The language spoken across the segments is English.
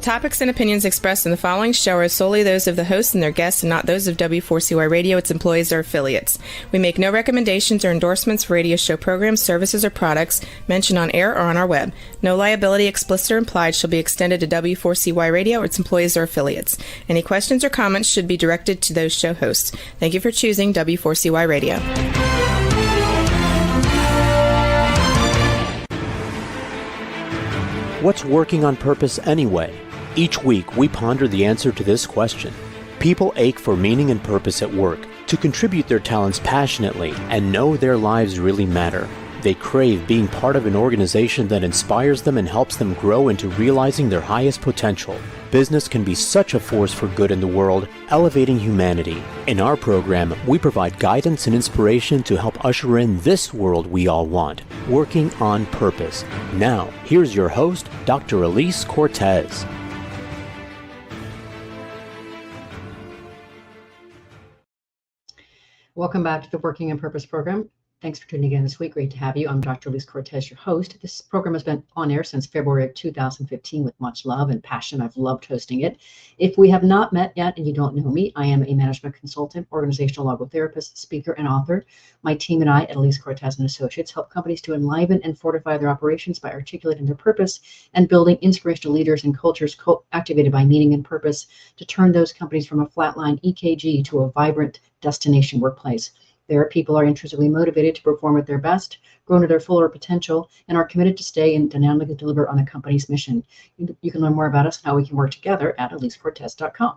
topics and opinions expressed in the following show are solely those of the host and their guests and not those of W4CY Radio, its employees, or affiliates. We make no recommendations or endorsements for radio show programs, services, or products mentioned on air or on our web. No liability, explicit or implied, shall be extended to W4CY Radio or its employees or affiliates. Any questions or comments should be directed to those show hosts. Thank you for choosing W4CY Radio. What's working on purpose anyway? Each week, we ponder the answer to this question. People ache for meaning and purpose at work, to contribute their talents passionately and know their lives really matter. They crave being part of an organization that inspires them and helps them grow into realizing their highest potential. Business can be such a force for good in the world, elevating humanity. In our program, we provide guidance and inspiration to help usher in this world we all want, working on purpose. Now, here's your host, Dr. Elise Cortez. Welcome back to the Working on Purpose program. Thanks for tuning in this week. Great to have you. I'm Dr. Elise Cortez, your host. This program has been on air since February of 2015 with much love and passion. I've loved hosting it. If we have not met yet and you don't know me, I am a management consultant, organizational logotherapist, speaker, and author. My team and I at Elise Cortez and Associates help companies to enliven and fortify their operations by articulating their purpose and building inspirational leaders and cultures activated by meaning and purpose to turn those companies from a flatline EKG to a vibrant destination workplace. Their people are intrinsically motivated to perform at their best, grow to their fuller potential, and are committed to stay and dynamically deliver on the company's mission. You can learn more about us and how we can work together at elisecortez.com.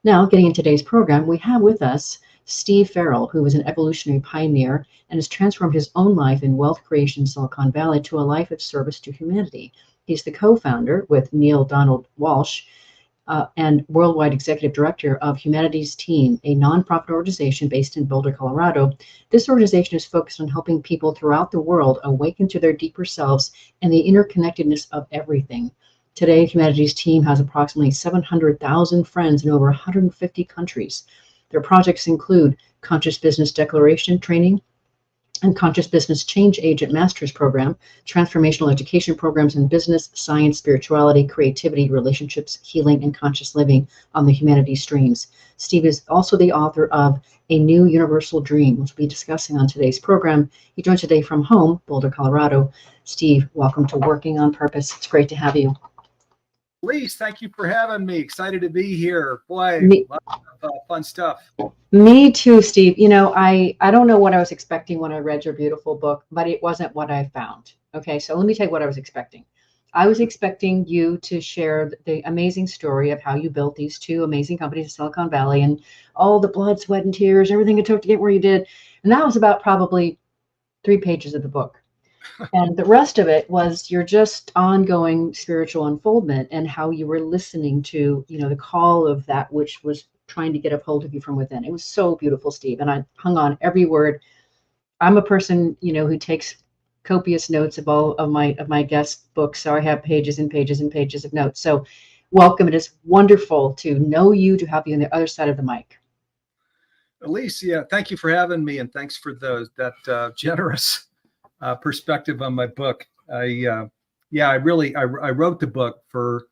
Now, getting into today's program, we have with us Steve Farrell, who is an evolutionary pioneer and has transformed his own life in wealth creation in Silicon Valley to a life of service to humanity. He's the co-founder with Neil Donald Walsh and worldwide executive director of Humanity's Team, a nonprofit organization based in Boulder, Colorado. This organization is focused on helping people throughout the world awaken to their deeper selves and the interconnectedness of everything. Today, Humanity's Team has approximately 700,000 friends in over 150 countries. Their projects include Conscious Business Declaration training and Conscious Business Change Agent Master's Program, transformational education programs in business, science, spirituality, creativity, relationships, healing, and conscious living on the Humanities streams. Steve is also the author of A New Universal Dream, which we'll be discussing on today's program. He joins today from home, Boulder, Colorado. Steve, welcome to Working on Purpose. It's great to have you. Elise, thank you for having me. Excited to be here. Boy, lots of fun stuff. Me too, Steve. You know, I don't know what I was expecting when I read your beautiful book, but it wasn't what I found. Okay, so let me tell you what I was expecting. I was expecting you to share the amazing story of how you built these two amazing companies in Silicon Valley and all the blood, sweat, and tears, everything it took to get where you did. And that was about probably 3 pages of the book. And the rest of it was your just ongoing spiritual unfoldment and how you were listening to, you know, the call of that which was trying to get a hold of you from within. It was so beautiful, Steve. And I hung on every word. I'm a person, you know, who takes copious notes of all of my guest books. So I have pages and pages and pages of notes. So welcome. It is wonderful to know you, to have you on the other side of the mic. Elise, yeah, thank you for having me. And thanks for that generous perspective on my book. I wrote the book for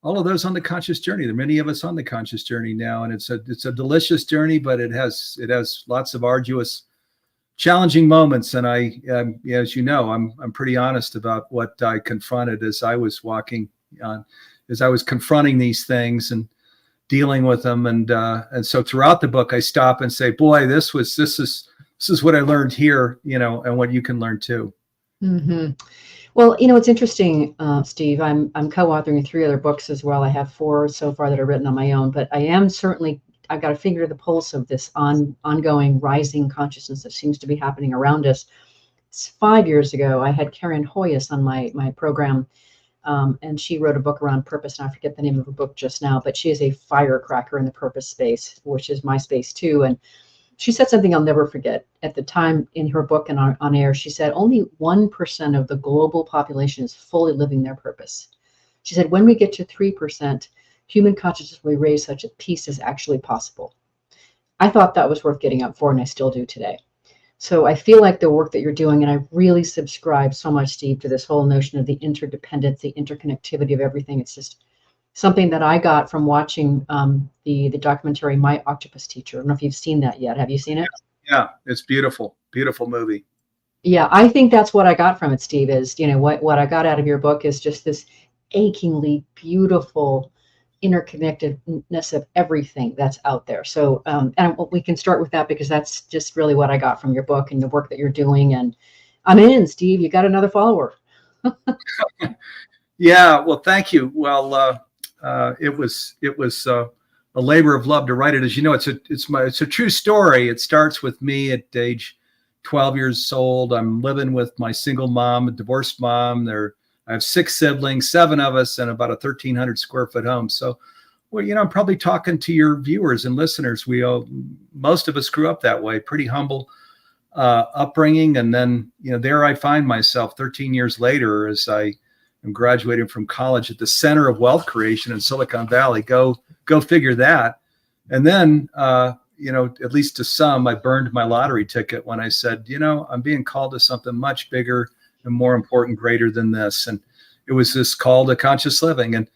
all of those on the conscious journey. There are many of us on the conscious journey now, and it's a delicious journey, but it has lots of arduous, challenging moments. And I, as you know, I'm pretty honest about what I confronted as I was confronting these things and dealing with them. And so throughout the book, I stop and say, boy, this is what I learned here, you know, and what you can learn too. Mm-hmm. Well, you know, it's interesting, Steve. I'm co-authoring 3 other books as well. I have 4 so far that are written on my own, but I've got a finger to the pulse of this ongoing rising consciousness that seems to be happening around us. 5 years ago, I had Karen Hoyas on my program, and she wrote a book around purpose, and I forget the name of her book just now, but she is a firecracker in the purpose space, which is my space too. And she said something I'll never forget. At the time in her book and on air, she said only 1% of the global population is fully living their purpose. She said, when we get to 3%, human consciousness will be raised such that peace is actually possible. I thought that was worth getting up for, and I still do today. So I feel like the work that you're doing, and I really subscribe so much, Steve, to this whole notion of the interdependence, the interconnectivity of everything. It's just something that I got from watching the documentary My Octopus Teacher. I don't know if you've seen that yet. Have you seen it? Yeah, it's beautiful. Beautiful movie. Yeah, I think that's what I got from it, Steve, is, what I got out of your book is just this achingly beautiful interconnectedness of everything that's out there. So, and we can start with that because that's just really what I got from your book and the work that you're doing. And I'm in, Steve, you got another follower. Yeah, well, thank you. Well, it was a labor of love to write it. As you know, it's a true story. It starts with me at age 12 years old. I'm living with my single mom, a divorced mom. I have 6 siblings, 7 of us, and about a 1,300 square foot home. So, well, I'm probably talking to your viewers and listeners. Most of us grew up that way, pretty humble upbringing. And then, there I find myself 13 years later as I am graduating from college at the center of wealth creation in Silicon Valley. Go figure that. And then, at least to some, I burned my lottery ticket when I said, I'm being called to something much bigger and more important, greater than this. And it was this call to conscious living. And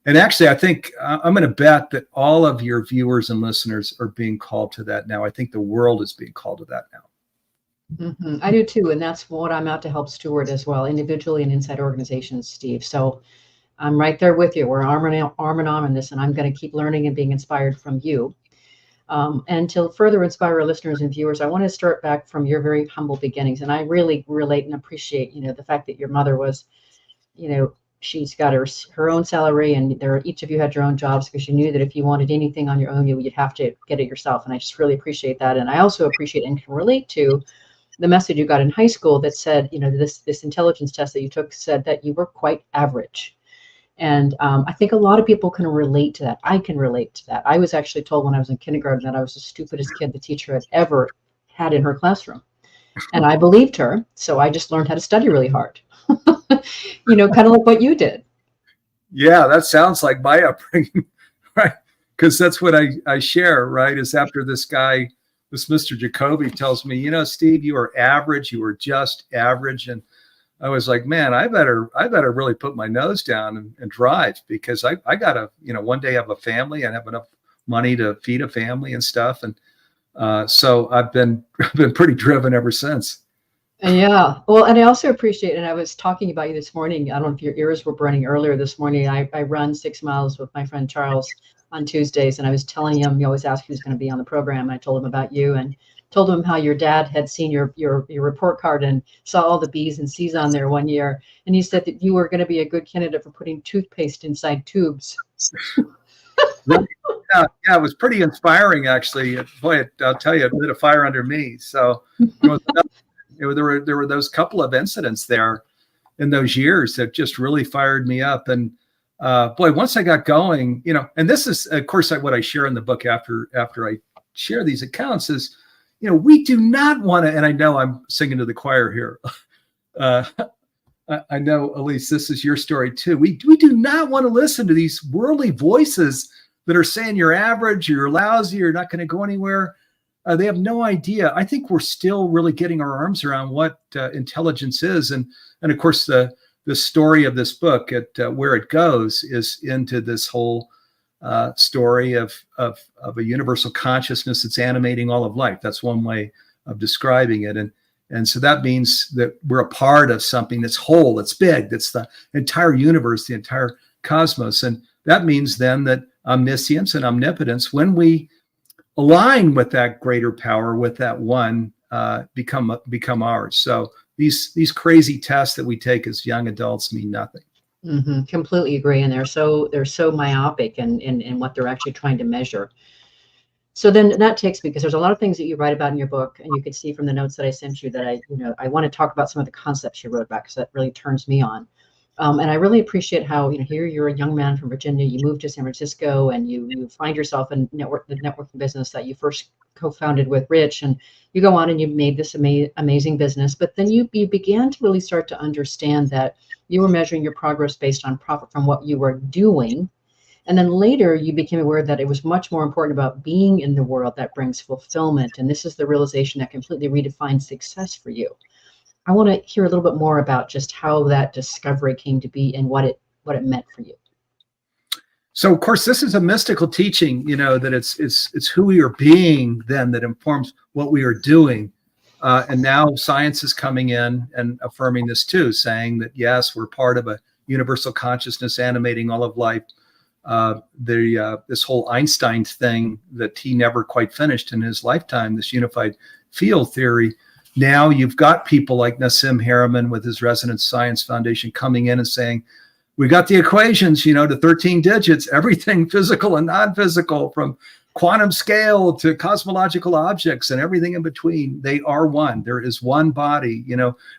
actually, I think I'm going to bet that all of your viewers and listeners are being called to that now. I think the world is being called to that now. Mm-hmm. I do too. And that's what I'm out to help steward as well, individually and inside organizations, Steve. So I'm right there with you. We're arm in arm in this, and I'm going to keep learning and being inspired from you. And to further inspire our listeners and viewers, I want to start back from your very humble beginnings. And I really relate and appreciate, the fact that your mother was, she's got her own salary, and each of you had your own jobs because you knew that if you wanted anything on your own, you'd have to get it yourself. And I just really appreciate that. And I also appreciate and can relate to the message you got in high school that said, this intelligence test that you took said that you were quite average. And I think a lot of people can relate to that. I can relate to that. I was actually told when I was in kindergarten that I was the stupidest kid the teacher had ever had in her classroom. And I believed her. So I just learned how to study really hard, kind of like what you did. Yeah, that sounds like my upbringing, right? Because that's what I share, right? Is after this guy, this Mr. Jacoby tells me, Steve, you are average. You are just average. And I was like, man, I better really put my nose down and drive, because I gotta, one day have a family and have enough money to feed a family and stuff. And so I've been pretty driven ever since. Yeah. Well, and I also appreciate, and I was talking about you this morning. I don't know if your ears were burning earlier this morning. I run 6 miles with my friend Charles on Tuesdays, and I was telling him, you always ask who's going to be on the program. And I told him about you and told him how your dad had seen your report card and saw all the B's and C's on there one year. And he said that you were going to be a good candidate for putting toothpaste inside tubes. Yeah, it was pretty inspiring, actually. Boy, I'll tell you, it lit a fire under me. So there were those couple of incidents there in those years that just really fired me up. And boy, once I got going, and this is, of course, what I share in the book after I share these accounts is, we do not want to, and I know I'm singing to the choir here. I know, Elise, this is your story too. We do not want to listen to these worldly voices that are saying you're average, you're lousy, you're not going to go anywhere. They have no idea. I think we're still really getting our arms around what intelligence is. And of course, the story of this book, where it goes, is into this whole story of a universal consciousness that's animating all of life. That's one way of describing it. And so that means that we're a part of something that's whole, that's big, that's the entire universe, the entire cosmos. And that means then that omniscience and omnipotence, when we align with that greater power, with that one, become ours. So these crazy tests that we take as young adults mean nothing. Mm-hmm. Completely agree. And they're so myopic in what they're actually trying to measure. So then that takes me, because there's a lot of things that you write about in your book, and you can see from the notes that I sent you that I want to talk about some of the concepts you wrote about, because that really turns me on. And I really appreciate how, here you're a young man from Virginia, you moved to San Francisco, and you find yourself in the networking business that you first co-founded with Rich, and you go on and you made this amazing business. But then you began to really start to understand that you were measuring your progress based on profit from what you were doing. And then later you became aware that it was much more important about being in the world that brings fulfillment. And this is the realization that completely redefined success for you. I want to hear a little bit more about just how that discovery came to be and what it meant for you. So, of course, this is a mystical teaching, that it's who we are being then that informs what we are doing. And now science is coming in and affirming this too, saying that, yes, we're part of a universal consciousness animating all of life. This whole Einstein thing that he never quite finished in his lifetime, this unified field theory. Now you've got people like Nassim Haramein with his Resonance Science Foundation coming in and saying, we got the equations, to 13 digits, everything physical and non-physical, from quantum scale to cosmological objects and everything in between. They are one. There is one body.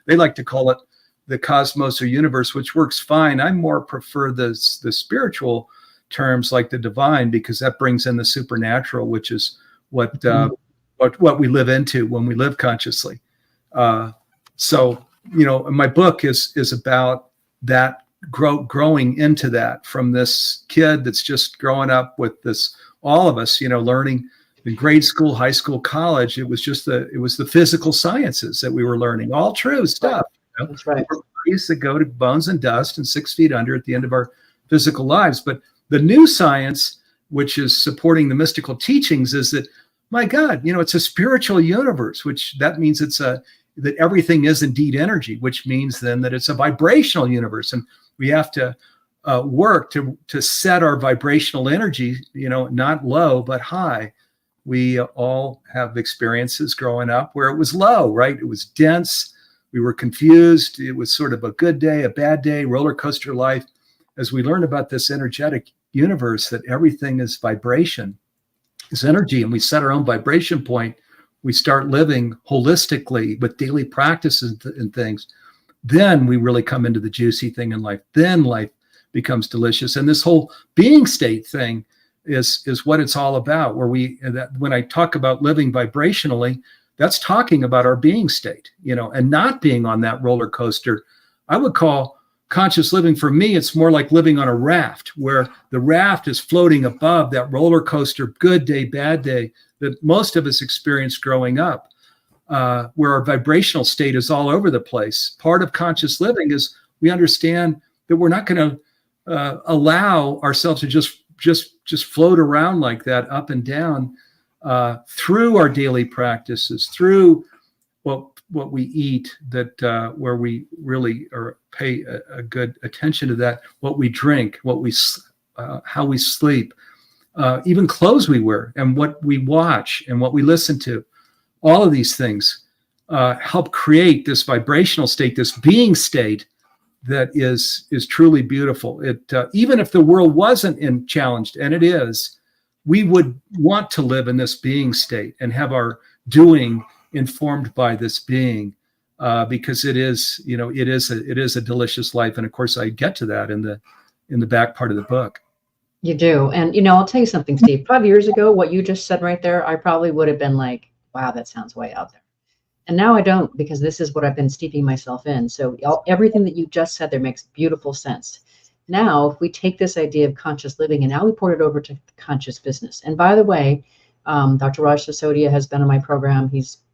They like to call it the cosmos or universe, which works fine. I more prefer the spiritual terms like the divine, because that brings in the supernatural, which is what we live into when we live consciously. So my book is about that. Growing into that from this kid that's just growing up with this, all of us, learning in grade school, high school, college. It was the physical sciences that we were learning, all true stuff. That's right. We used to go to bones and dust and 6 feet under at the end of our physical lives. But the new science, which is supporting the mystical teachings, is that, my God, it's a spiritual universe, which that means that everything is indeed energy, which means then that it's a vibrational universe. And we have to work to set our vibrational energy, not low, but high. We all have experiences growing up where it was low, right? It was dense. We were confused. It was sort of a good day, a bad day, roller coaster life. As we learn about this energetic universe, that everything is vibration, is energy, and we set our own vibration point, we start living holistically with daily practices and things. Then we really come into the juicy thing in life. Then life becomes delicious. And this whole being state thing is what it's all about, when I talk about living vibrationally, that's talking about our being state, and not being on that roller coaster. I would call conscious living, for me, it's more like living on a raft, where the raft is floating above that roller coaster, good day, bad day, that most of us experienced growing up. Where our vibrational state is all over the place. Part of conscious living is we understand that we're not going to allow ourselves to just float around like that, up and down, through our daily practices, through what we eat, that where we really pay a good attention to that, what we drink, how we sleep, even clothes we wear, and what we watch and what we listen to. All of these things help create this vibrational state, this being state that is truly beautiful. Even if the world wasn't challenged, and it is, we would want to live in this being state and have our doing informed by this being, because it is a delicious life. And of course, I get to that in the back part of the book. You do, and I'll tell you something, Steve. 5 years ago, what you just said right there, I probably would have been like, wow, that sounds way out there. And now I don't, because this is what I've been steeping myself in. So everything that you just said there makes beautiful sense. Now, if we take this idea of conscious living and now we port it over to conscious business. And by the way, Dr. Raj Sisodia has been on my program.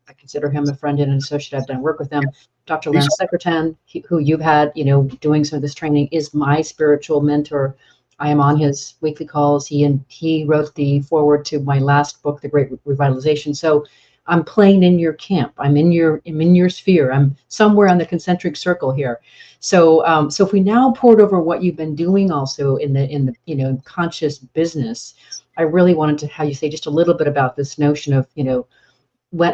I consider him a friend and an associate. I've done work with him. Dr. Lance Secretan, who you've had, doing some of this training, is my spiritual mentor. I am on his weekly calls. He wrote the foreword to my last book, The Great Revitalization. So I'm playing in your camp. I'm in your sphere. I'm somewhere on the concentric circle here. So if we now poured over what you've been doing also in the conscious business, I really wanted to have you say just a little bit about this notion of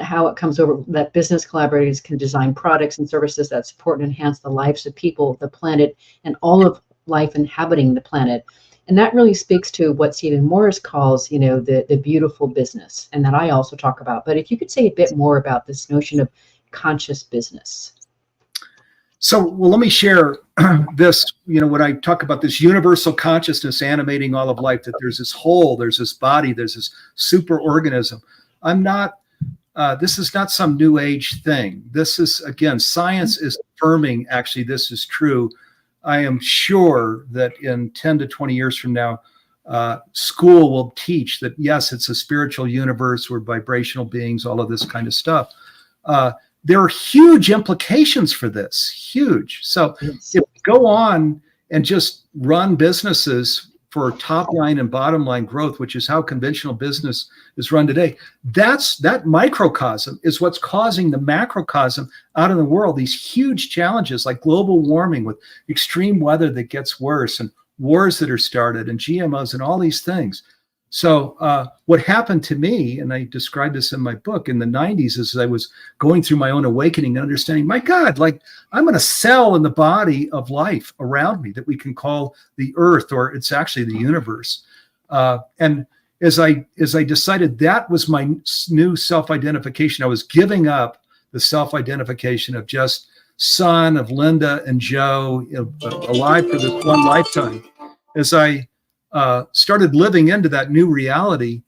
how it comes over that business collaborators can design products and services that support and enhance the lives of people, the planet, and all of life inhabiting the planet. And that really speaks to what Stephen Morris calls, the beautiful business, and that I also talk about. But if you could say a bit more about this notion of conscious business. So, let me share this, when I talk about this universal consciousness animating all of life, that there's this whole, there's this body, there's this super organism. This is not some new age thing. This is, again, science is affirming, actually, this is true. I am sure that in 10 to 20 years from now, school will teach that, yes, it's a spiritual universe, we're vibrational beings, all of this kind of stuff. There are huge implications for this, huge. So if we go on and just run businesses for top line and bottom line growth, which is how conventional business is run today, that microcosm is what's causing the macrocosm out in the world, these huge challenges like global warming with extreme weather that gets worse and wars that are started and GMOs and all these things. So what happened to me, and I described this in my book in the 90s, is I was going through my own awakening and understanding, my God, like I'm in a cell in the body of life around me that we can call the earth, or it's actually the universe. And as I decided that was my new self-identification, I was giving up the self-identification of just son of Linda and Joe, alive for this one lifetime. As I started living into that new reality,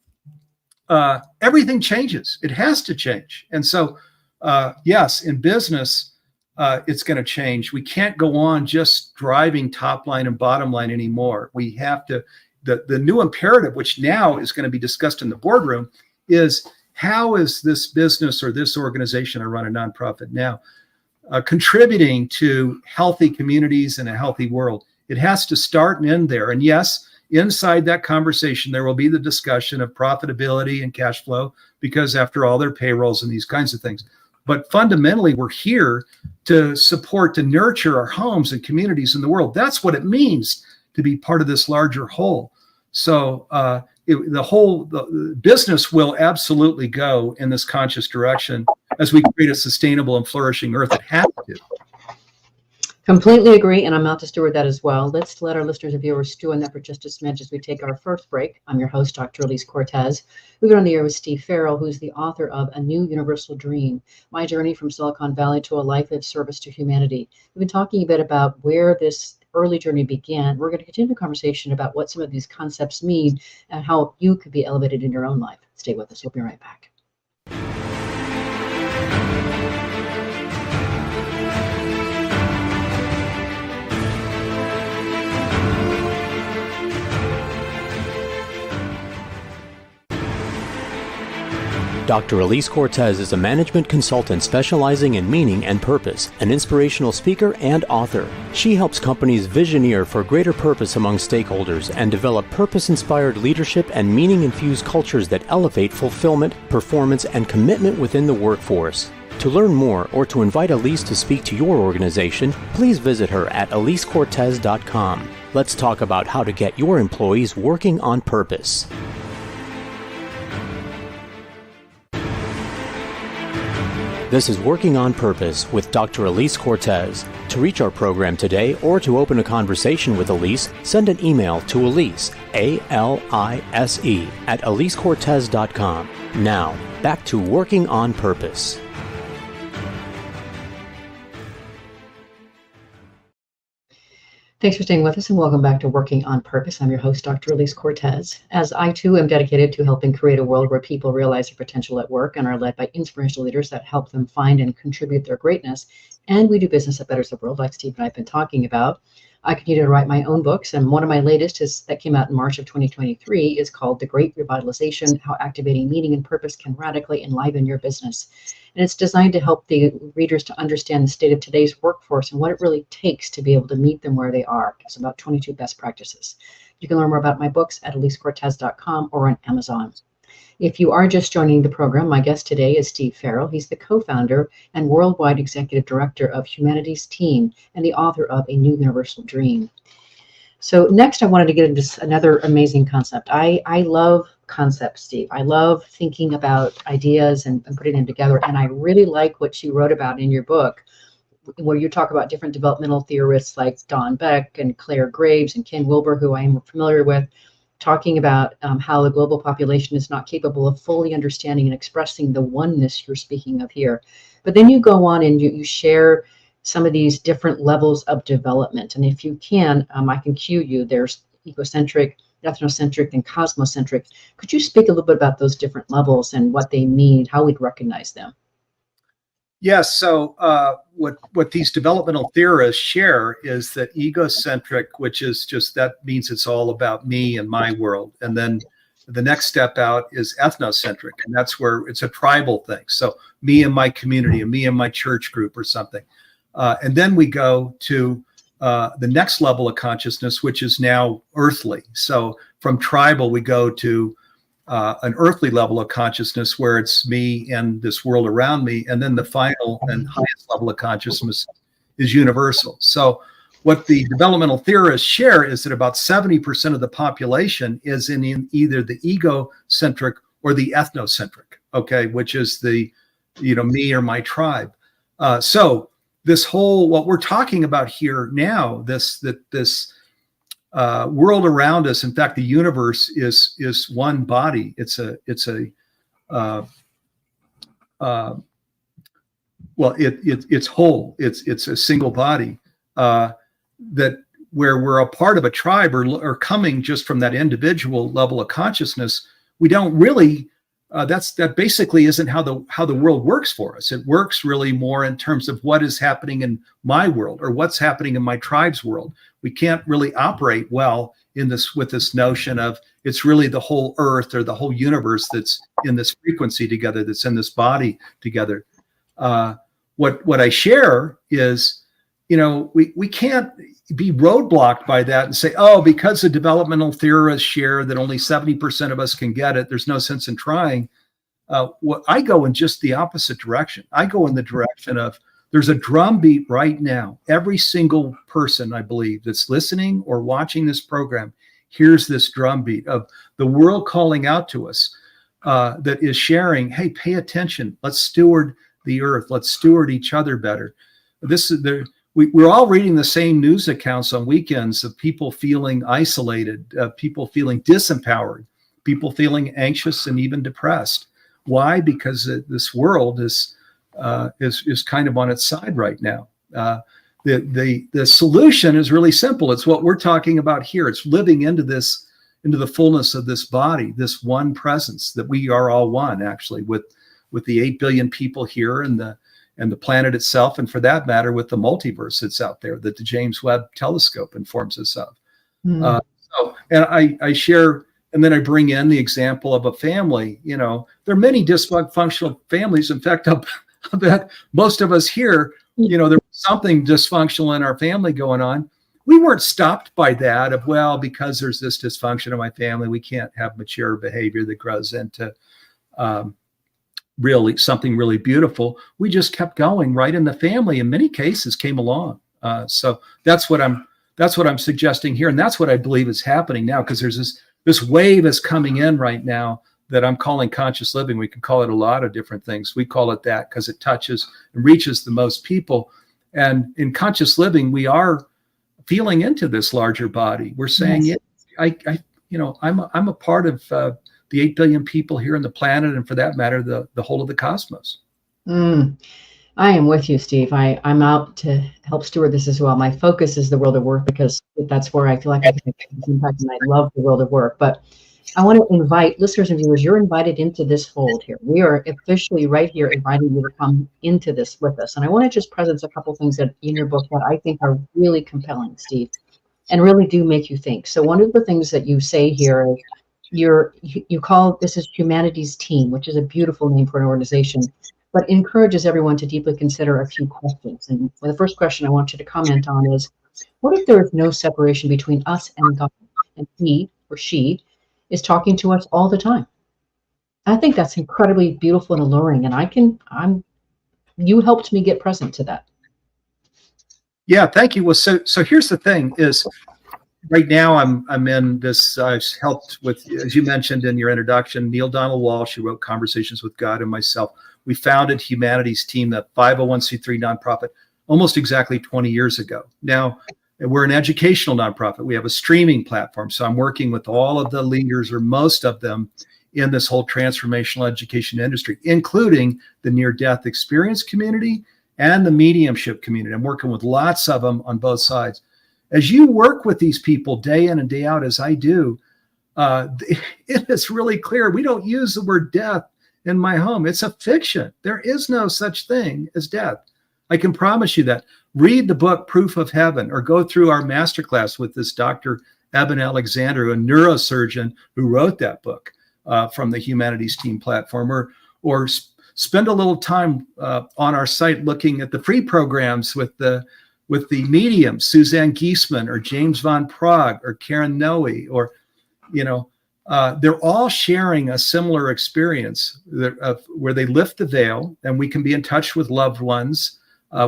everything changes. It has to change. And so, yes, in business, it's going to change. We can't go on just driving top line and bottom line anymore. We have to, the new imperative, which now is going to be discussed in the boardroom, is how is this business or this organization, I run a nonprofit now, contributing to healthy communities and a healthy world? It has to start and end there. And yes, inside that conversation, there will be the discussion of profitability and cash flow, because after all, their payrolls and these kinds of things. But fundamentally, we're here to support, to nurture our homes and communities in the world. That's what it means to be part of this larger whole. So the business will absolutely go in this conscious direction as we create a sustainable and flourishing earth. It has to. Completely agree, and I'm out to steward that as well. Let's let our listeners and viewers stew on that for just a smidge as we take our first break. I'm your host, Dr. Elise Cortez. We've been on the air with Steve Farrell, who's the author of A New Universal Dream, My Journey from Silicon Valley to a Life of Service to Humanity. We've been talking a bit about where this early journey began. We're going to continue the conversation about what some of these concepts mean and how you could be elevated in your own life. Stay with us. We'll be right back. Dr. Elise Cortez is a management consultant specializing in meaning and purpose, an inspirational speaker and author. She helps companies visioneer for greater purpose among stakeholders and develop purpose-inspired leadership and meaning-infused cultures that elevate fulfillment, performance, and commitment within the workforce. To learn more or to invite Elise to speak to your organization, please visit her at elisecortez.com. Let's talk about how to get your employees working on purpose. This is Working on Purpose with Dr. Elise Cortez. To reach our program today or to open a conversation with Elise, send an email to Elise, A-L-I-S-E, at elisecortez.com. Now, back to Working on Purpose. Thanks for staying with us and welcome back to Working on Purpose. I'm your host, Dr. Elise Cortez. As I too am dedicated to helping create a world where people realize their potential at work and are led by inspirational leaders that help them find and contribute their greatness. And we do business that betters the world, like Steve and I have been talking about. I continue to write my own books, and one of my latest that came out in March of 2023 is called The Great Revitalization: How Activating Meaning and Purpose Can Radically Enliven Your Business. And it's designed to help the readers to understand the state of today's workforce and what it really takes to be able to meet them where they are. It's about 22 best practices. You can learn more about my books at elisecortez.com or on Amazon. If you are just joining the program, my guest today is Steve Farrell. He's the co-founder and worldwide executive director of Humanity's Team and the author of A New Universal Dream. So next, I wanted to get into another amazing concept. I love concepts, Steve. I love thinking about ideas and putting them together. And I really like what you wrote about in your book, where you talk about different developmental theorists like Don Beck and Claire Graves and Ken Wilber, who I am familiar with, talking about how the global population is not capable of fully understanding and expressing the oneness you're speaking of here. But then you go on and you share some of these different levels of development. And if you can, I can cue you. There's egocentric, ethnocentric, and cosmocentric. Could you speak a little bit about those different levels and what they mean, how we'd recognize them? Yes. So what these developmental theorists share is that egocentric, which is just, that means it's all about me and my world. And then the next step out is ethnocentric, and that's where it's a tribal thing. So me and my community, and me and my church group or something. And then we go to the next level of consciousness, which is now earthly. So from tribal, we go to an earthly level of consciousness where it's me and this world around me. And then the final and highest level of consciousness is universal. So what the developmental theorists share is that about 70% of the population is in either the egocentric or the ethnocentric, okay, which is the, me or my tribe. So this whole, what we're talking about here now, this world around us, in fact, the universe is one body. It's whole. It's a single body. That where we're a part of a tribe or coming just from that individual level of consciousness, we don't really, that basically isn't how the world works for us. It works really more in terms of what is happening in my world or what's happening in my tribe's world. We can't really operate well in this with this notion of it's really the whole earth or the whole universe that's in this frequency together, that's in this body together. What I share is, we can't be roadblocked by that and say, oh, because the developmental theorists share that only 70% of us can get it, there's no sense in trying. I go in just the opposite direction. I go in the direction of there's a drumbeat right now. Every single person, I believe, that's listening or watching this program hears this drumbeat of the world calling out to us that is sharing, hey, pay attention. Let's steward the earth. Let's steward each other better. We're all reading the same news accounts on weekends of people feeling isolated, people feeling disempowered, people feeling anxious and even depressed. Why? Because this world is kind of on its side right now. The solution is really simple. It's what we're talking about here. It's living into the fullness of this body, this one presence that we are all one, actually, with the 8 billion people here and the planet itself, and for that matter, with the multiverse that's out there that the James Webb Telescope informs us of. And I share, and then I bring in the example of a family. There are many dysfunctional families. In fact, I bet most of us here, there was something dysfunctional in our family going on. We weren't stopped by that of, well, because there's this dysfunction in my family, we can't have mature behavior that grows into really something really beautiful. We just kept going, right? And the family in many cases came along. So that's what I'm suggesting here. And that's what I believe is happening now, because there's this wave is coming in right now that I'm calling conscious living. We can call it a lot of different things. We call it that because it touches and reaches the most people. And in conscious living, we are feeling into this larger body. We're saying, yes. I'm a part of the 8 billion people here on the planet, and for that matter, the whole of the cosmos. I am with you, Steve. I'm out to help steward this as well. My focus is the world of work because that's where I feel like I can make an impact, and I love the world of work. But I want to invite listeners and viewers, you're invited into this fold here. We are officially right here inviting you to come into this with us. And I want to just present a couple things that in your book that I think are really compelling, Steve, and really do make you think. So one of the things that you say here is you call this is humanity's team, which is a beautiful name for an organization, but encourages everyone to deeply consider a few questions. And the first question I want you to comment on is, what if there is no separation between us and God, and he or she is talking to us all the time? I think that's incredibly beautiful and alluring, and you helped me get present to that. Yeah, thank you. Well, so here's the thing is, right now I'm in this, I've helped with, as you mentioned in your introduction, Neil Donald Walsh, who wrote Conversations with God, and myself. We founded Humanity's Team, that 501c3 nonprofit, almost exactly 20 years ago. Now, we're an educational nonprofit. We have a streaming platform. So I'm working with all of the leaders, or most of them, in this whole transformational education industry, including the near-death experience community and the mediumship community. I'm working with lots of them on both sides. As you work with these people day in and day out, as I do, it is really clear. We don't use the word death in my home. It's a fiction. There is no such thing as death. I can promise you that. Read the book Proof of Heaven, or go through our masterclass with this Dr. Eben Alexander, a neurosurgeon who wrote that book from the Humanities Team platform, or spend a little time on our site looking at the free programs with the with the mediums, Suzanne Giesman or James Von Prague or Karen Noe, or, they're all sharing a similar experience where they lift the veil, and we can be in touch with loved ones,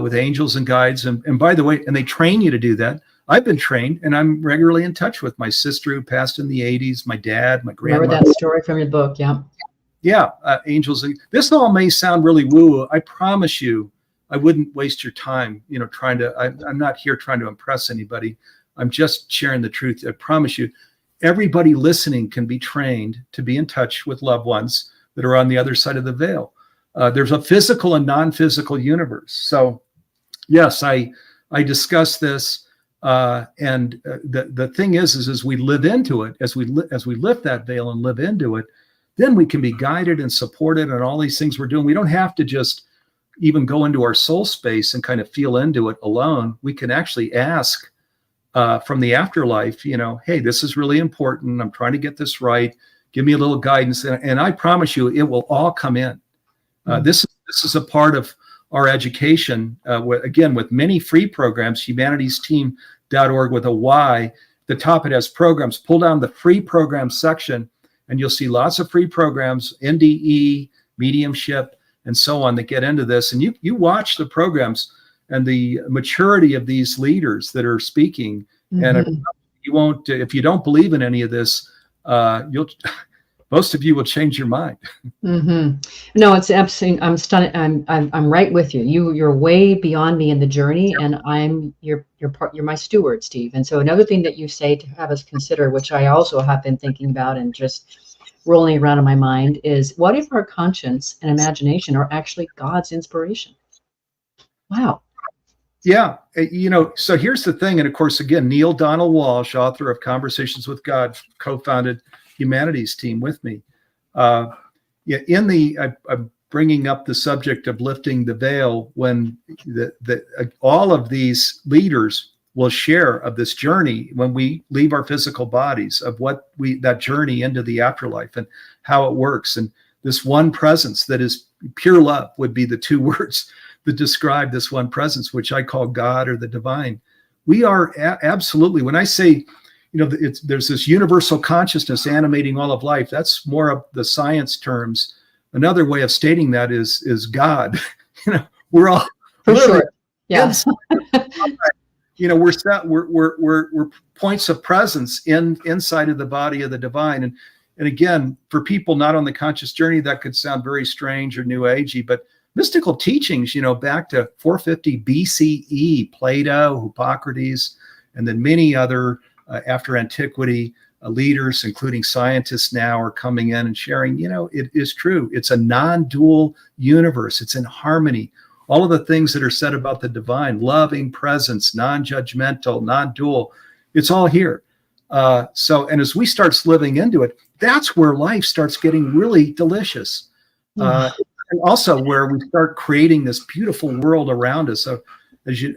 with angels and guides. And by the way, and they train you to do that. I've been trained, and I'm regularly in touch with my sister who passed in the 80s, my dad, my grandmother. Remember that story from your book, yeah. Yeah, angels. This all may sound really woo-woo. I promise you, I wouldn't waste your time, I'm not here trying to impress anybody. I'm just sharing the truth. I promise you, everybody listening can be trained to be in touch with loved ones that are on the other side of the veil. There's a physical and non-physical universe. So yes, I discuss this. And the thing is as we live into it, as we lift that veil and live into it, then we can be guided and supported on all these things we're doing. We don't have to just even go into our soul space and kind of feel into it alone. We can actually ask from the afterlife, hey, this is really important. I'm trying to get this right. Give me a little guidance. And I promise you, it will all come in. This is a part of our education, with many free programs, humanitiesteam.org with a Y. The top, it has programs. Pull down the free program section, and you'll see lots of free programs, NDE, mediumship, and so on that get into this. And you watch the programs and the maturity of these leaders that are speaking. And you won't, if you don't believe in any of this, most of you will change your mind. No, it's absolutely. I'm stunned. I'm right with you. You're way beyond me in the journey, and you're my steward, Steve. And so another thing that you say to have us consider, which I also have been thinking about and just rolling around in my mind, is what if our conscience and imagination are actually God's inspiration? Wow. Yeah. So here's the thing. And of course, again, Neil Donald Walsh, author of Conversations with God, co-founded Humanities Team with me. I'm bringing up the subject of lifting the veil when all of these leaders will share of this journey when we leave our physical bodies, of that journey into the afterlife and how it works. And this one presence that is pure love would be the two words that describe this one presence, which I call God or the divine. We are absolutely, when I say, there's this universal consciousness animating all of life. That's more of the science terms. Another way of stating that is God. We're all for sure. Yeah. We're points of presence inside of the body of the divine. And again, for people not on the conscious journey, that could sound very strange or new agey, but mystical teachings, back to 450 BCE, Plato, Hippocrates, and then many other after antiquity, leaders, including scientists now, are coming in and sharing, it is true. It's a non-dual universe. It's in harmony. All of the things that are said about the divine, loving presence, non-judgmental, non-dual, it's all here. And as we start living into it, that's where life starts getting really delicious. And also where we start creating this beautiful world around us. So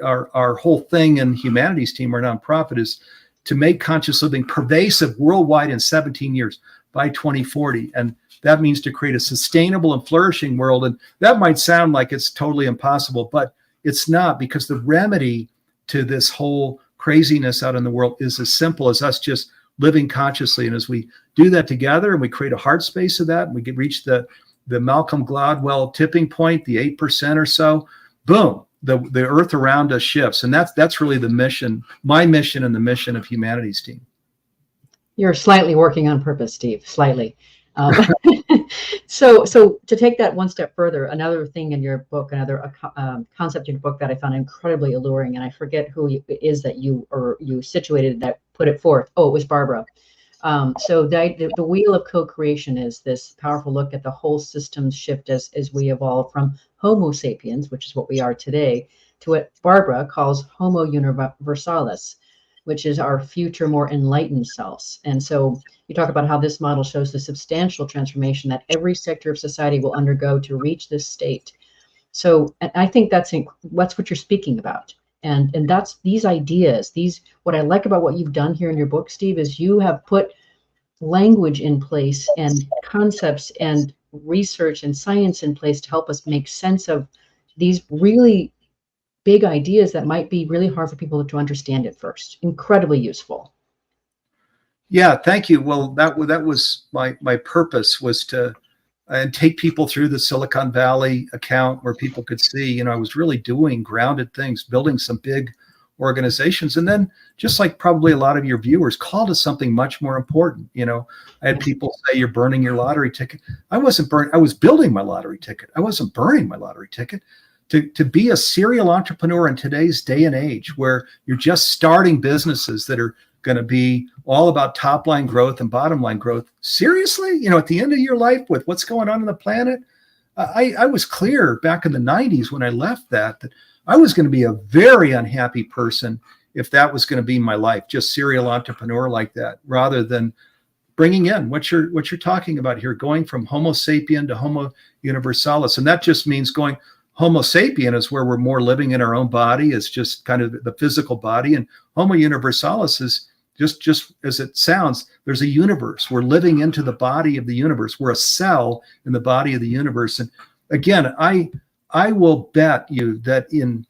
our whole thing in Humanities Team, our nonprofit, is to make conscious living pervasive worldwide in 17 years by 2040. And that means to create a sustainable and flourishing world. And that might sound like it's totally impossible, but it's not, because the remedy to this whole craziness out in the world is as simple as us just living consciously. And as we do that together and we create a heart space of that, and we can reach the Malcolm Gladwell tipping point, the 8% or so, boom, the earth around us shifts. And that's really the mission, my mission, and the mission of Humanities Team. You're slightly working on purpose, Steve, slightly. So to take that one step further, another thing in your book, another concept in your book that I found incredibly alluring, and I forget who it is that you situated that put it forth. Oh, it was Barbara. So the wheel of co-creation is this powerful look at the whole system's shift as we evolve from Homo sapiens, which is what we are today, to what Barbara calls Homo universalis, which is our future, more enlightened selves. And so you talk about how this model shows the substantial transformation that every sector of society will undergo to reach this state. So I think that's what you're speaking about. And that's these ideas, what I like about what you've done here in your book, Steve, is you have put language in place and concepts and research and science in place to help us make sense of these really big ideas that might be really hard for people to understand at first. Incredibly useful. Yeah, thank you. Well, that was my purpose, was to and take people through the Silicon Valley account where people could see, I was really doing grounded things, building some big organizations. And then, just like probably a lot of your viewers, call to something much more important. I had people say, you're burning your lottery ticket. I wasn't burning. I was building my lottery ticket. I wasn't burning my lottery ticket. To be a serial entrepreneur in today's day and age, where you're just starting businesses that are going to be all about top line growth and bottom line growth. Seriously, at the end of your life with what's going on the planet, I was clear back in the 90s when I left that I was going to be a very unhappy person if that was going to be my life, just serial entrepreneur like that, rather than bringing in what you're talking about here, going from Homo sapien to Homo universalis. And that just means going Homo sapien is where we're more living in our own body, is just kind of the physical body. And Homo universalis is just as it sounds, there's a universe. We're living into the body of the universe. We're a cell in the body of the universe. And again, I will bet you that in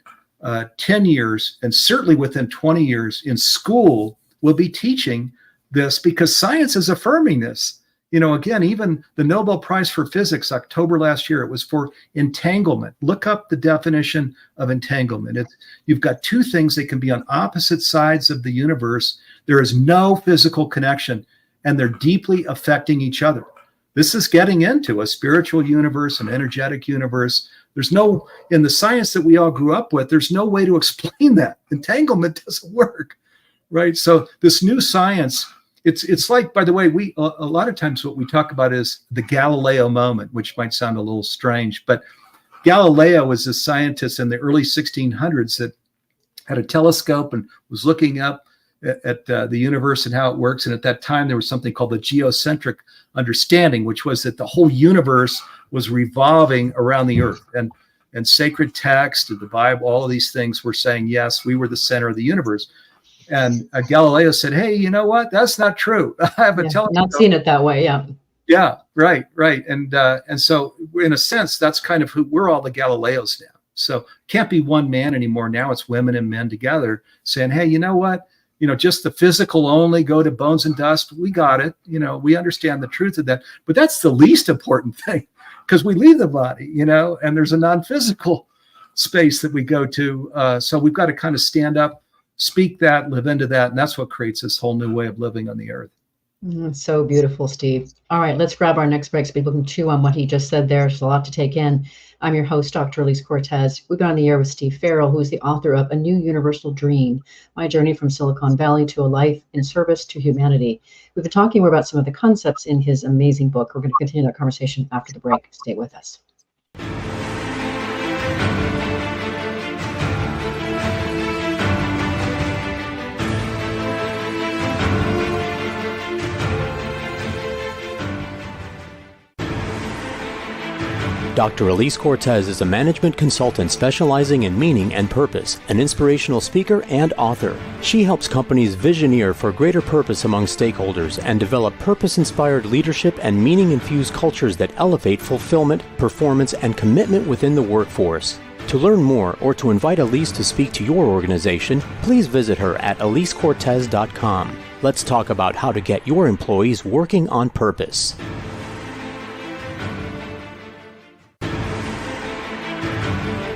10 years, and certainly within 20 years in school, we'll be teaching this, because science is affirming this. Again, even the Nobel Prize for Physics, October last year, it was for entanglement. Look up the definition of entanglement. You've got two things that can be on opposite sides of the universe. There is no physical connection, and they're deeply affecting each other. This is getting into a spiritual universe, an energetic universe. In the science that we all grew up with, there's no way to explain that. Entanglement doesn't work, right? So this new science, it's like, by the way, a lot of times what we talk about is the Galileo moment, which might sound a little strange, but Galileo was a scientist in the early 1600s that had a telescope and was looking up at the universe and how it works. And at that time, there was something called the geocentric understanding, which was that the whole universe was revolving around the earth. And sacred text, the Bible, all of these things were saying, yes, we were the center of the universe. And Galileo said, hey, you know what? That's not true. I have a telescope. Not seen it that way, yeah. Yeah, right. And so in a sense, that's kind of who we're, all the Galileos now. So can't be one man anymore. Now it's women and men together saying, hey, you know what? Just the physical only, go to bones and dust. We got it. We understand the truth of that. But that's the least important thing, because we leave the body, and there's a non-physical space that we go to. So we've got to kind of stand up, speak that, live into that. And that's what creates this whole new way of living on the earth. So beautiful, Steve. All right, let's grab our next break so people can chew on what he just said there. There's a lot to take in. I'm your host, Dr. Elise Cortez. We've been on the air with Steve Farrell, who is the author of A New Universal Dream, My Journey from Silicon Valley to a Life in Service to Humanity. We've been talking more about some of the concepts in his amazing book. We're going to continue that conversation after the break. Stay with us. Dr. Elise Cortez is a management consultant specializing in meaning and purpose, an inspirational speaker and author. She helps companies visioneer for greater purpose among stakeholders and develop purpose-inspired leadership and meaning-infused cultures that elevate fulfillment, performance, and commitment within the workforce. To learn more or to invite Elise to speak to your organization, please visit her at elisecortez.com. Let's talk about how to get your employees working on purpose.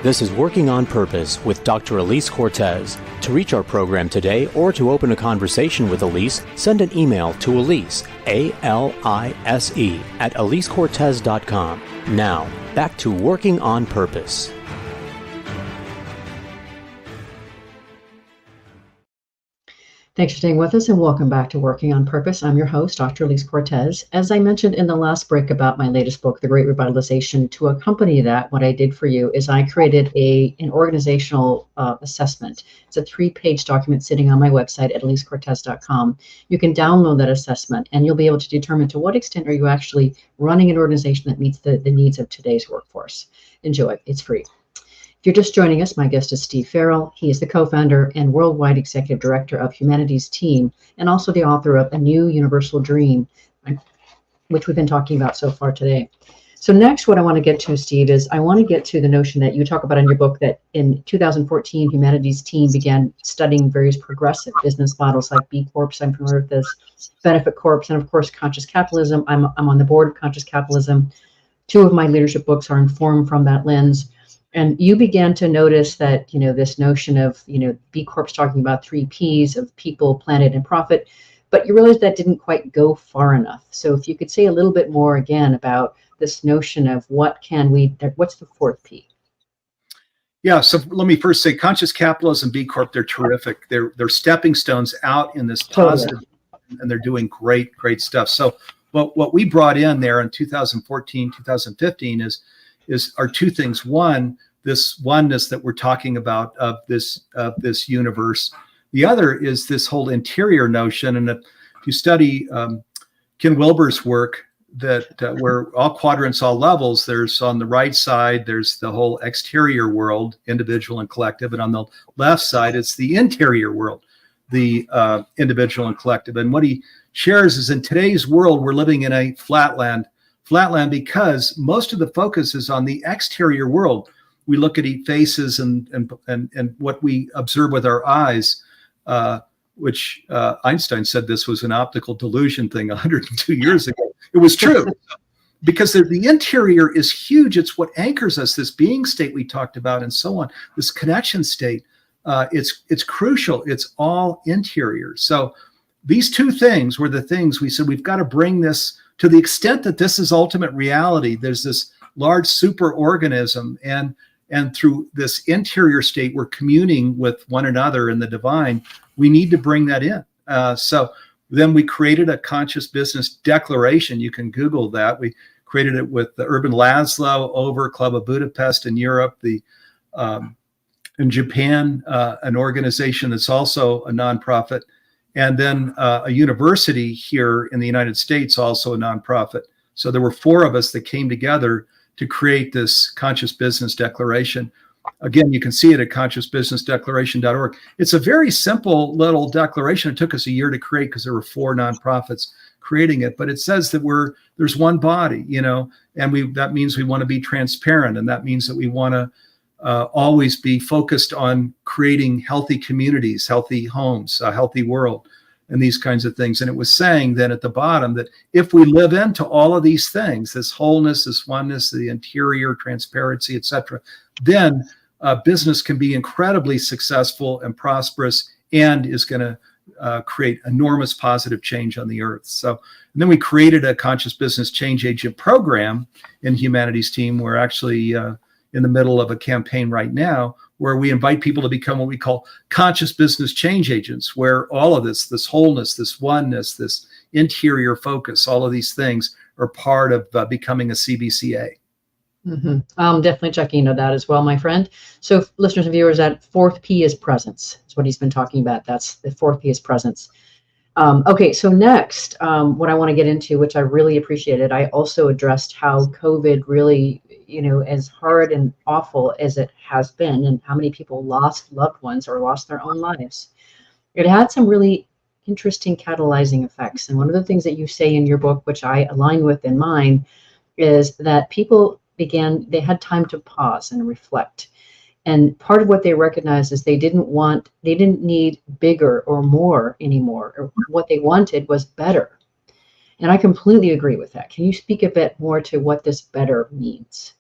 This is Working on Purpose with Dr. Elise Cortez. To reach our program today or to open a conversation with Elise, send an email to Elise, A-L-I-S-E, at elisecortez.com. Now, back to Working on Purpose. Thanks for staying with us and welcome back to Working on Purpose. I'm your host, Dr. Elise Cortez. As I mentioned in the last break about my latest book, The Great Revitalization, to accompany that, what I did for you is I created an organizational assessment. It's a 3-page document sitting on my website at elisecortez.com. You can download that assessment and you'll be able to determine to what extent are you actually running an organization that meets the needs of today's workforce. Enjoy. It's free. If you're just joining us, my guest is Steve Farrell. He is the co-founder and worldwide executive director of Humanity's Team, and also the author of A New Universal Dream, which we've been talking about so far today. So next, what I want to get to, Steve, is I want to get to the notion that you talk about in your book that in 2014, Humanity's team began studying various progressive business models like B Corps, I'm familiar with this, Benefit Corps, and of course, Conscious Capitalism. I'm on the board of Conscious Capitalism. 2 of my leadership books are informed from that lens. And you began to notice that, this notion of, B Corps talking about 3 Ps of people, planet, and profit, but you realized that didn't quite go far enough. So if you could say a little bit more again about this notion of what's the 4th P? Yeah, so let me first say Conscious Capitalism, B Corp, they're terrific. They're stepping stones out in this positive, and they're doing great stuff. So what we brought in there in 2014, 2015 is our 2 things. One, this oneness that we're talking about of this universe. The other is this whole interior notion. And if you study Ken Wilber's work, that where all quadrants, all levels, there's on the right side, there's the whole exterior world, individual and collective. And on the left side, it's the interior world, the individual and collective. And what he shares is in today's world, we're living in a flatland because most of the focus is on the exterior world. We look at faces and what we observe with our eyes, which Einstein said this was an optical delusion thing 102 years ago. It was true because the interior is huge. It's what anchors us, this being state we talked about and so on, this connection state. It's crucial. It's all interior. So these 2 things were the things we said, we've got to bring this to the extent that this is ultimate reality. There's this large super organism, and through this interior state, we're communing with one another in the divine. We need to bring that in. So then we created a conscious business declaration. You can Google that. We created it with the Urban Laszlo over Club of Budapest in Europe, in Japan, an organization that's also a nonprofit, and then a university here in the United States, also a nonprofit. So there were 4 of us that came together to create this conscious business declaration. Again, you can see it at consciousbussinessdeclaration.org. It's a very simple little declaration. It took us a year to create because there were 4 nonprofits creating it, but it says that there's one body, and that means we want to be transparent, and that means that we want to always be focused on creating healthy communities, healthy homes, a healthy world, and these kinds of things. And it was saying then at the bottom that if we live into all of these things, this wholeness, this oneness, the interior transparency, etc., then business can be incredibly successful and prosperous and is going to create enormous positive change on the earth. So, and then we created a conscious business change agent program in Humanity's team. We're actually in the middle of a campaign right now where we invite people to become what we call conscious business change agents, where all of this wholeness, this oneness, this interior focus, all of these things are part of becoming a CBCA. Mm-hmm. I'm definitely checking into that as well, my friend. So listeners and viewers, that 4th P is presence. That's what he's been talking about. That's the 4th P is presence. Okay, so next, what I want to get into, which I really appreciated, I also addressed how COVID really, as hard and awful as it has been, and how many people lost loved ones or lost their own lives. It had some really interesting catalyzing effects. And one of the things that you say in your book, which I align with in mine, is that people they had time to pause and reflect. And part of what they recognized is they didn't need bigger or more anymore. Or what they wanted was better. And I completely agree with that. Can you speak a bit more to what this better means?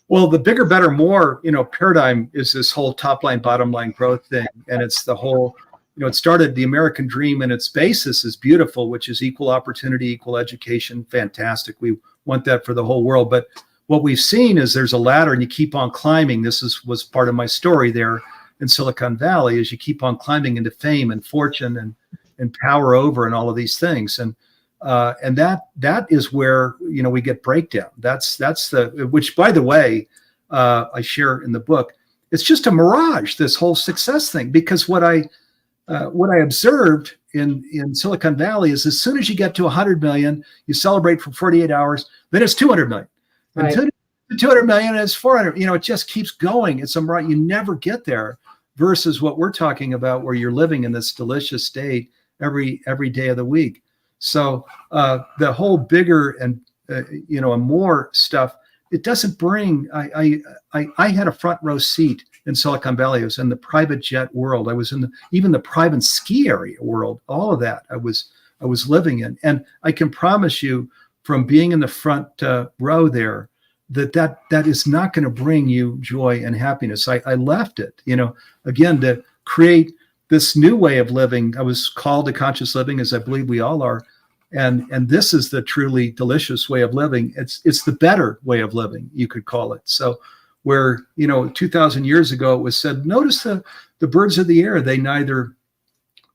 Well, the bigger, better, more, paradigm is this whole top line, bottom line growth thing. And it's the whole, it started the American dream, and its basis is beautiful, which is equal opportunity, equal education. Fantastic. We want that for the whole world. But what we've seen is there's a ladder and you keep on climbing. This was part of my story there in Silicon Valley, is you keep on climbing into fame and fortune and power over and all of these things. And that is where, we get breakdown. That's which, by the way, I share in the book. It's just a mirage, this whole success thing, because what I observed in Silicon Valley is as soon as you get to 100 million, you celebrate for 48 hours, then it's 200 million. Right. Until 200 million is 400, it just keeps going. It's a mirage. You never get there, versus what we're talking about, where you're living in this delicious state every day of the week. So the whole bigger and and more stuff, it doesn't bring. I had a front row seat in Silicon Valley. I was in the private jet world. I was in even the private ski area world. All of that I was living in, and I can promise you, from being in the front row there, that is not going to bring you joy and happiness. I left it, again, to create this new way of living. I was called to conscious living, as I believe we all are. And this is the truly delicious way of living. It's the better way of living, you could call it. So where, 2,000 years ago, it was said, notice the birds of the air, they neither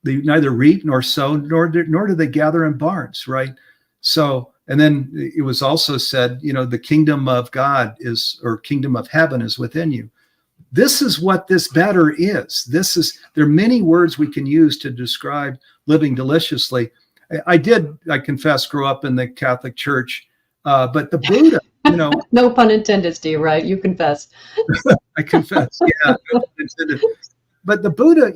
reap nor sow, nor do they gather in barns, right? So, and then it was also said, the kingdom of God or kingdom of heaven is within you. This is what this better is. There are many words we can use to describe living deliciously. I confess, grew up in the Catholic Church, but the Buddha, No pun intended, Steve, right? You confess. I confess, yeah. No pun intended. But the Buddha,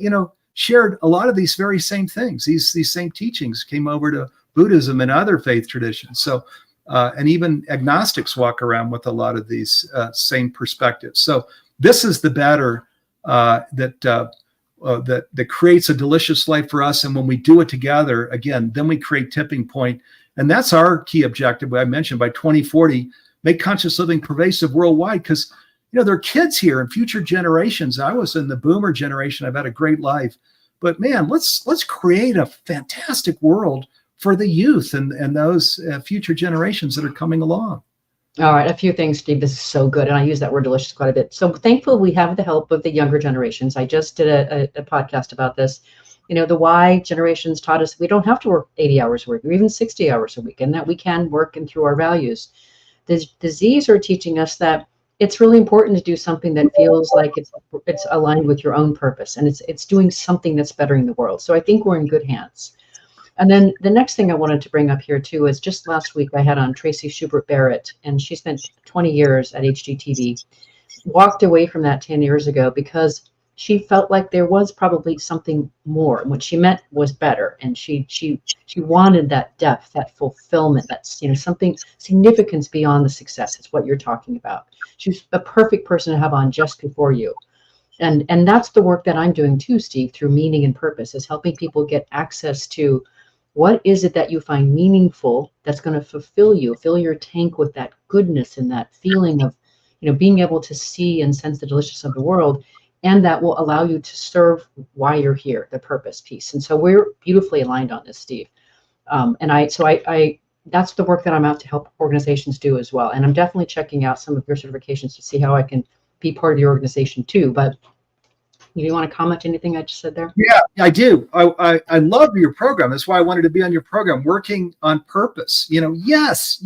shared a lot of these very same things. These same teachings came over to Buddhism and other faith traditions. So, and even agnostics walk around with a lot of these same perspectives. So this is the better that creates a delicious life for us. And when we do it together, again, then we create tipping point. And that's our key objective. I mentioned by 2040, make conscious living pervasive worldwide, because there are kids here and future generations. I was in the boomer generation. I've had a great life, but man, let's create a fantastic world for the youth and those future generations that are coming along. All right, a few things, Steve. This is so good, and I use that word delicious quite a bit. So thankful we have the help of the younger generations. I just did a podcast about this. The Y generations taught us we don't have to work 80 hours a week or even 60 hours a week, and that we can work and through our values. The Zs are teaching us that it's really important to do something that feels like it's aligned with your own purpose, and it's doing something that's bettering the world. So I think we're in good hands. And then the next thing I wanted to bring up here too is just last week I had on Tracy Schubert Barrett, and she spent 20 years at HGTV, walked away from that 10 years ago because she felt like there was probably something more. And what she meant was better. And she wanted that depth, that fulfillment, that's, something significance beyond the success. It's what you're talking about. She's a perfect person to have on just before you. And that's the work that I'm doing too, Steve, through meaning and purpose, is helping people get access to what is it that you find meaningful that's going to fulfill you, fill your tank with that goodness and that feeling of, being able to see and sense the deliciousness of the world. And that will allow you to serve why you're here, the purpose piece. And so we're beautifully aligned on this, Steve. I that's the work that I'm out to help organizations do as well. And I'm definitely checking out some of your certifications to see how I can be part of your organization too. But do you want to comment anything I just said there? Yeah, I do. I love your program. That's why I wanted to be on your program, working on purpose. Yes.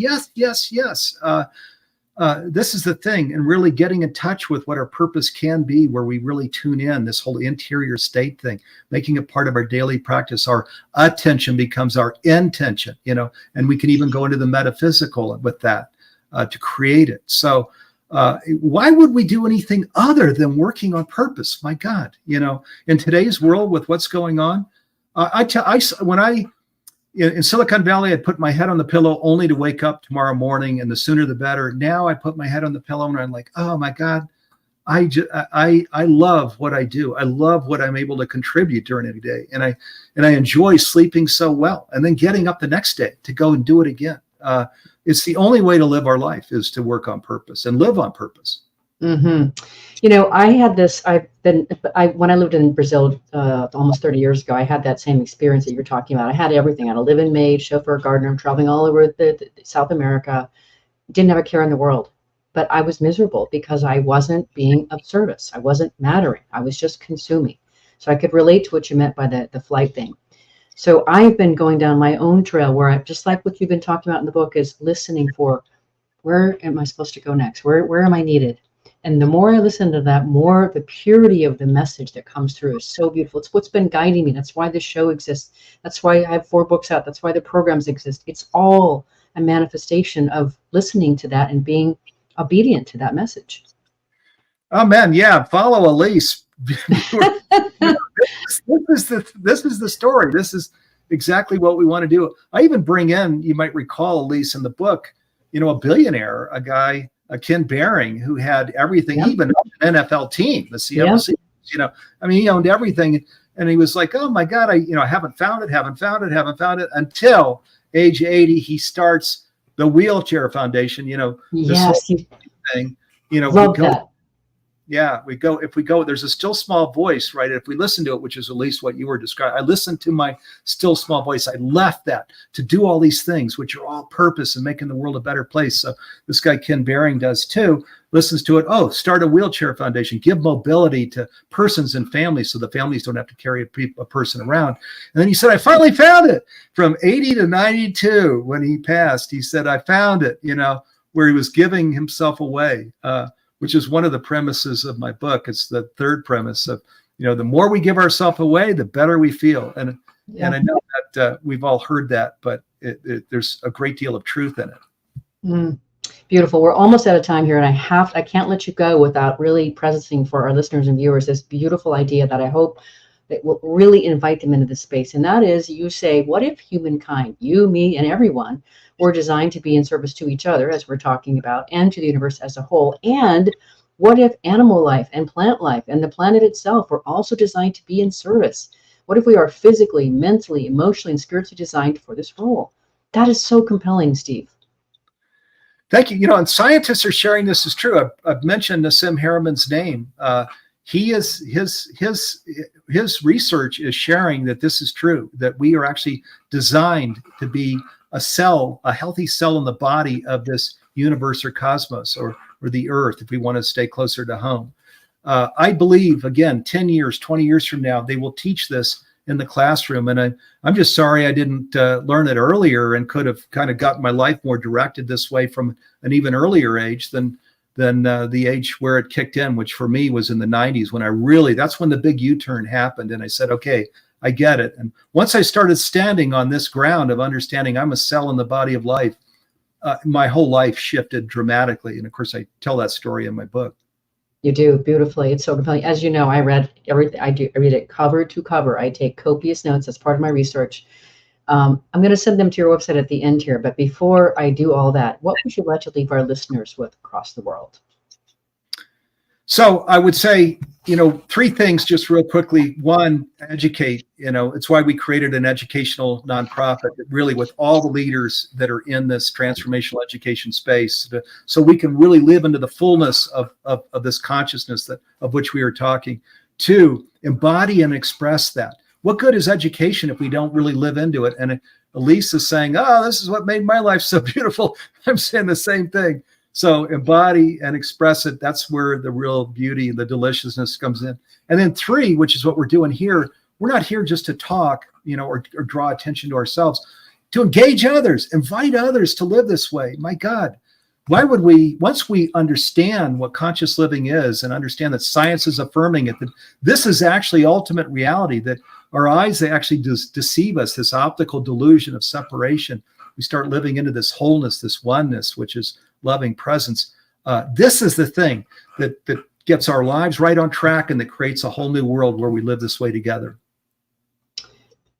This is the thing, and really getting in touch with what our purpose can be, where we really tune in, this whole interior state thing, making it part of our daily practice. Our attention becomes our intention, and we can even go into the metaphysical with that to create it. So why would we do anything other than working on purpose? My God, in today's world with what's going on, in Silicon Valley, I'd put my head on the pillow only to wake up tomorrow morning, and the sooner the better. Now I put my head on the pillow and I'm like, oh my God, I love what I do. I love what I'm able to contribute during the day, and I enjoy sleeping so well, and then getting up the next day to go and do it again. It's the only way to live our life, is to work on purpose and live on purpose. Mm-hmm. I had this, when I lived in Brazil almost 30 years ago, I had that same experience that you're talking about. I had everything. I had a live-in maid, chauffeur, gardener, traveling all over the South America, didn't have a care in the world, but I was miserable because I wasn't being of service. I wasn't mattering. I was just consuming. So I could relate to what you meant by the flight thing. So I've been going down my own trail where I, just like what you've been talking about in the book, is listening for, where am I supposed to go next? Where am I needed? And the more I listen to that, more the purity of the message that comes through is so beautiful. It's what's been guiding me. That's why this show exists. That's why I have 4 books out. That's why the programs exist. It's all a manifestation of listening to that and being obedient to that message. Oh man, yeah. Follow Elise. This is the story. This is exactly what we want to do. I even bring in, you might recall, Elise, in the book, a billionaire, a guy, Ken Behring, who had everything, even an NFL team, the Seattle Seahawks, I mean, he owned everything. And he was like, oh my God, I haven't found it until age 80. He starts the Wheelchair Foundation, this whole thing, love that. Yeah, if we go, there's a still small voice, right? If we listen to it, which is at least what you were describing, I listened to my still small voice. I left that to do all these things, which are all purpose and making the world a better place. So this guy, Ken Behring, does too, listens to it. Oh, start a wheelchair foundation, give mobility to persons and families so the families don't have to carry a person around. And then he said, I finally found it. From 80 to 92, when he passed, he said, I found it, where he was giving himself away. Which is one of the premises of my book. It's the third premise of, the more we give ourselves away, the better we feel. And I know that we've all heard that, but there's a great deal of truth in it. Beautiful. We're almost out of time here, and I can't let you go without really presenting for our listeners and viewers this beautiful idea that I hope that will really invite them into this space. And that is, you say, what if humankind, you, me, and everyone, were designed to be in service to each other, as we're talking about, and to the universe as a whole? And what if animal life and plant life and the planet itself were also designed to be in service? What if we are physically, mentally, emotionally, and spiritually designed for this role? That is so compelling, Steve. Thank you. And scientists are sharing this as true. I've mentioned Nassim Haramehn's name. His research is sharing that this is true, that we are actually designed to be a healthy cell in the body of this universe or cosmos or the earth, if we want to stay closer to home. I believe, again, 10 years, 20 years from now, they will teach this in the classroom. And I'm just sorry I didn't learn it earlier and could have kind of gotten my life more directed this way from an even earlier age than the age where it kicked in, which for me was in the 90s, when that's when the big U-turn happened. And I said, okay, I get it. And once I started standing on this ground of understanding I'm a cell in the body of life, my whole life shifted dramatically. And of course, I tell that story in my book. You do beautifully. It's so compelling. As you know, I read everything. I read it cover to cover. I take copious notes as part of my research. I'm going to send them to your website at the end here. But before I do all that, what would you like to leave our listeners with across the world? So I would say, three things just real quickly. One, educate. It's why we created an educational nonprofit, really with all the leaders that are in this transformational education space, so we can really live into the fullness of this consciousness of which we are talking. Two, embody and express that. What good is education if we don't really live into it? And Elise is saying, oh, this is what made my life so beautiful. I'm saying the same thing. So embody and express it. That's where the real beauty, the deliciousness comes in. And then three, which is what we're doing here. We're not here just to talk, or draw attention to ourselves, to engage others, invite others to live this way. My God, why would we, once we understand what conscious living is and understand that science is affirming it, that this is actually ultimate reality, that our eyes, they actually deceive us, this optical delusion of separation. We start living into this wholeness, this oneness, which is loving presence. This is the thing that gets our lives right on track and that creates a whole new world where we live this way together.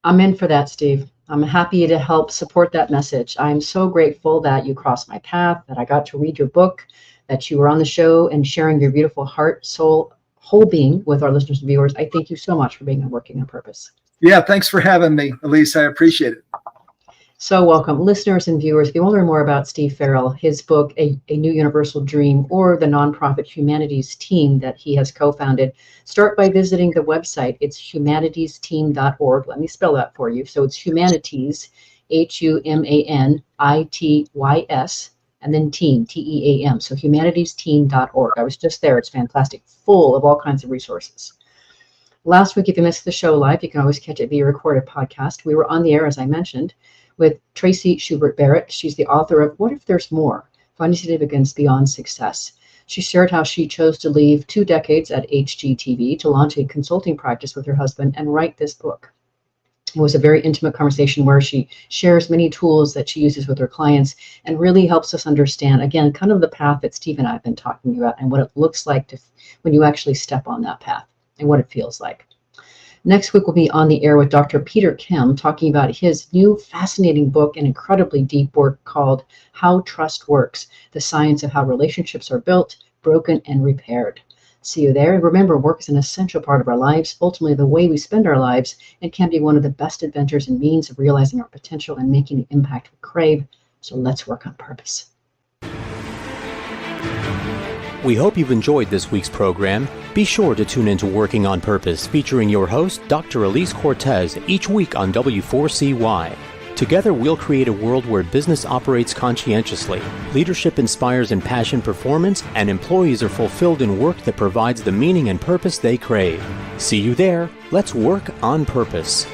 I'm in for that, Steve. I'm happy to help support that message. I'm so grateful that you crossed my path, that I got to read your book, that you were on the show and sharing your beautiful heart, soul, whole being with our listeners and viewers. I thank you so much for being on Working on Purpose. Yeah, thanks for having me, Elise. I appreciate it. So welcome, listeners and viewers. If you want to learn more about Steve Farrell, his book, A New Universal Dream, or the nonprofit Humanities Team that he has co-founded, start by visiting the website. It's humanitiesteam.org. Let me spell that for you. So it's humanities, HUMANITYS, and then team, TEAM. So humanitiesteam.org. I was just there. It's fantastic, full of all kinds of resources. Last week, if you missed the show live, you can always catch it via recorded podcast. We were on the air, as I mentioned, with Tracy Schubert Barrett. She's the author of What If There's More? Finding Significance Beyond Success. She shared how she chose to leave 2 decades at HGTV to launch a consulting practice with her husband and write this book. It was a very intimate conversation where she shares many tools that she uses with her clients and really helps us understand, again, kind of the path that Steve and I have been talking about and what it looks like when you actually step on that path and what it feels like. Next week, we'll be on the air with Dr. Peter Kim talking about his new fascinating book and incredibly deep work called How Trust Works, the science of how relationships are built, broken, and repaired. See you there. Remember, work is an essential part of our lives, ultimately the way we spend our lives, and can be one of the best adventures and means of realizing our potential and making the impact we crave. So let's work on purpose. We hope you've enjoyed this week's program. Be sure to tune into Working on Purpose, featuring your host, Dr. Elise Cortez, each week on W4CY. Together, we'll create a world where business operates conscientiously, leadership inspires impassioned performance, and employees are fulfilled in work that provides the meaning and purpose they crave. See you there. Let's work on purpose.